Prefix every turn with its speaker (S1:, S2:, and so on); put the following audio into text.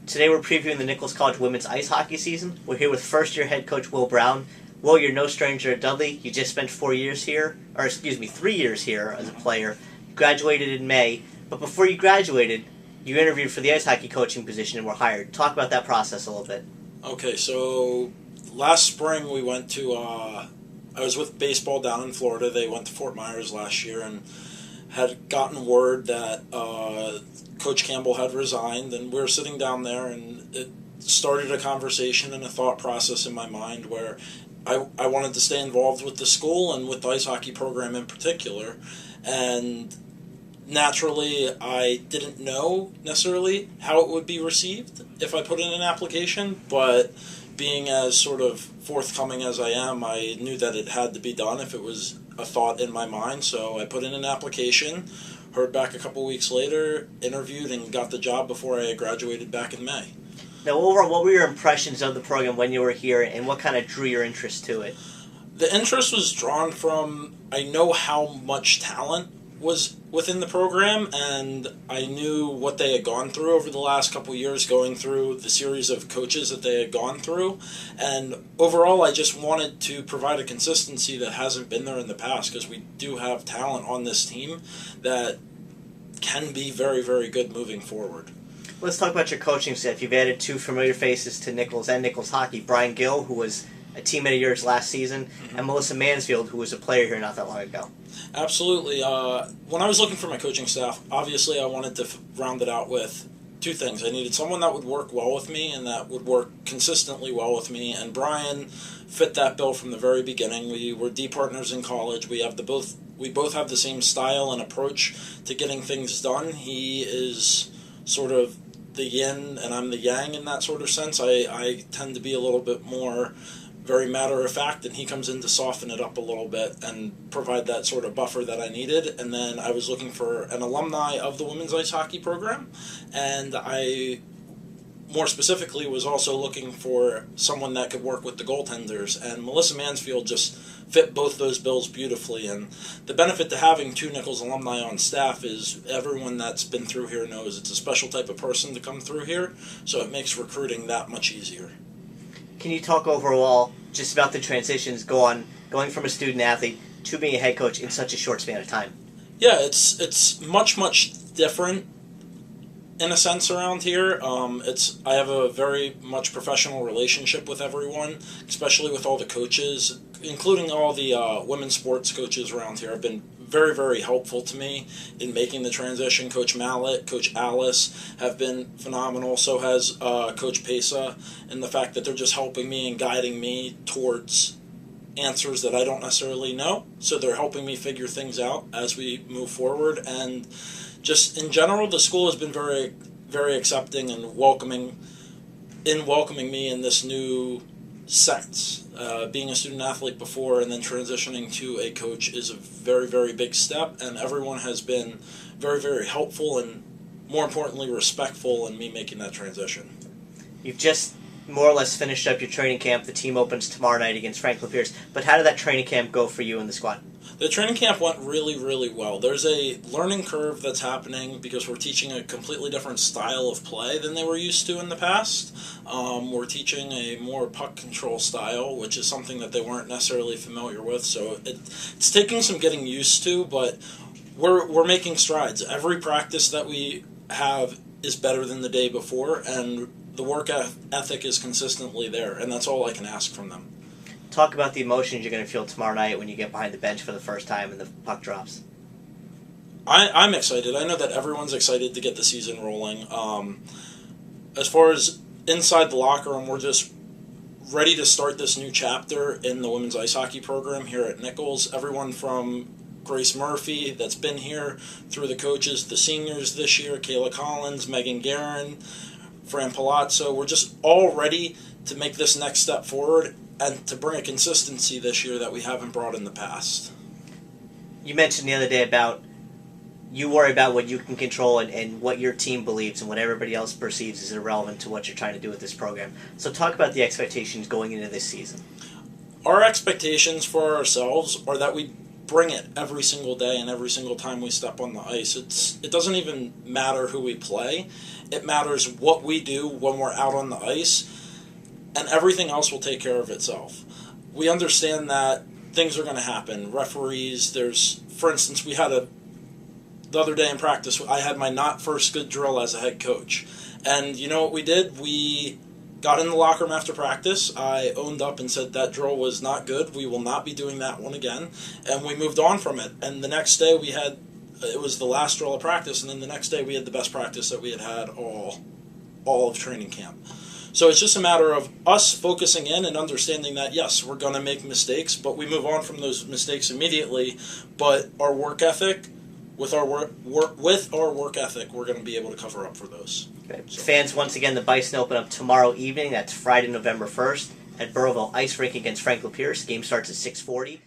S1: Today we're previewing the Nichols College women's ice hockey season. We're here with first-year head coach Wil Brown. Wil, you're no stranger to Dudley. You just spent 3 years here as a player. You graduated in May, but before you graduated, you interviewed for the ice hockey coaching position and were hired. Talk about that process a little bit.
S2: Okay, so last spring we went to, I was with baseball down in Florida. They went to Fort Myers last year and had gotten word that Coach Campbell had resigned, and we were sitting down there, and it started a conversation and a thought process in my mind where I wanted to stay involved with the school and with the ice hockey program in particular, and naturally I didn't know necessarily how it would be received if I put in an application, but being as sort of forthcoming as I am, I knew that it had to be done if it was a thought in my mind, so I put in an application, heard back a couple weeks later, interviewed, and got the job before I graduated back in May.
S1: Now, overall, what were your impressions of the program when you were here, and what kind of drew your interest to it?
S2: The interest was drawn from, I know how much talent was within the program, and I knew what they had gone through over the last couple of years, going through the series of coaches that they had gone through, and overall I just wanted to provide a consistency that hasn't been there in the past, because we do have talent on this team that can be very, very good moving forward.
S1: Let's talk about your coaching staff. You've added two familiar faces to Nichols and Nichols hockey. Brian Gill, who was a teammate of yours last season, and Melissa Mansfield, who was a player here not that long ago.
S2: Absolutely. When I was looking for my coaching staff, obviously I wanted to round it out with two things. I needed someone that would work well with me and that would work consistently well with me, and Brian fit that bill from the very beginning. We were D partners in college. We both have the same style and approach to getting things done. He is sort of the yin and I'm the yang in that sort of sense. I tend to be a little bit more very matter-of-fact, and he comes in to soften it up a little bit and provide that sort of buffer that I needed. And then I was looking for an alumni of the women's ice hockey program, and I more specifically was also looking for someone that could work with the goaltenders, and Melissa Mansfield just fit both those bills beautifully. And the benefit to having two Nichols alumni on staff is everyone that's been through here knows it's a special type of person to come through here, so it makes recruiting that much easier.
S1: Can you talk overall just about the transitions going from a student athlete to being a head coach in such a short span of time?
S2: Yeah, it's much different in a sense around here. I have a very much professional relationship with everyone, especially with all the coaches, including all the women's sports coaches around here. Have been very, very helpful to me in making the transition. Coach Mallet, Coach Alice have been phenomenal. So has Coach Pesa, and the fact that they're just helping me and guiding me towards answers that I don't necessarily know. So they're helping me figure things out as we move forward. And just in general, the school has been very, very accepting and welcoming me in this new sense. Being a student athlete before and then transitioning to a coach is a very, very big step, and everyone has been very, very helpful and, more importantly, respectful in me making that transition.
S1: You've just more or less finished up your training camp. The team opens tomorrow night against Franklin Pierce. But how did that training camp go for you and the squad?
S2: The training camp went really, really well. There's a learning curve that's happening because we're teaching a completely different style of play than they were used to in the past. We're teaching a more puck control style, which is something that they weren't necessarily familiar with. So it's taking some getting used to, but we're making strides. Every practice that we have is better than the day before, and the work ethic is consistently there, and that's all I can ask from them.
S1: Talk about the emotions you're going to feel tomorrow night when you get behind the bench for the first time and the puck drops.
S2: I'm excited. I know that everyone's excited to get the season rolling. As far as inside the locker room, we're just ready to start this new chapter in the women's ice hockey program here at Nichols. Everyone from Grace Murphy that's been here through the coaches, the seniors this year, Kayla Collins, Megan Guerin, Fran Palazzo, we're just all ready to make this next step forward and to bring a consistency this year that we haven't brought in the past.
S1: You mentioned the other day about you worry about what you can control and what your team believes, and what everybody else perceives is irrelevant to what you're trying to do with this program. So talk about the expectations going into this season.
S2: Our expectations for ourselves are that we bring it every single day and every single time we step on the ice. It doesn't even matter who we play. It matters what we do when we're out on the ice, and everything else will take care of itself. We understand that things are going to happen. Referees, for instance, the other day in practice, I had my not first good drill as a head coach. And you know what we did? We got in the locker room after practice. I owned up and said that drill was not good. We will not be doing that one again. And we moved on from it. And the next day it was the last drill of practice, and then the next day we had the best practice that we had all of training camp. So it's just a matter of us focusing in and understanding that, yes, we're going to make mistakes, but we move on from those mistakes immediately. But our work ethic, with our work ethic, we're going to be able to cover up for those.
S1: Okay. So. Fans, once again, the Bison open up tomorrow evening. That's Friday, November 1st at Burrowville Ice Rink against Franklin Pierce. Game starts at 6:40.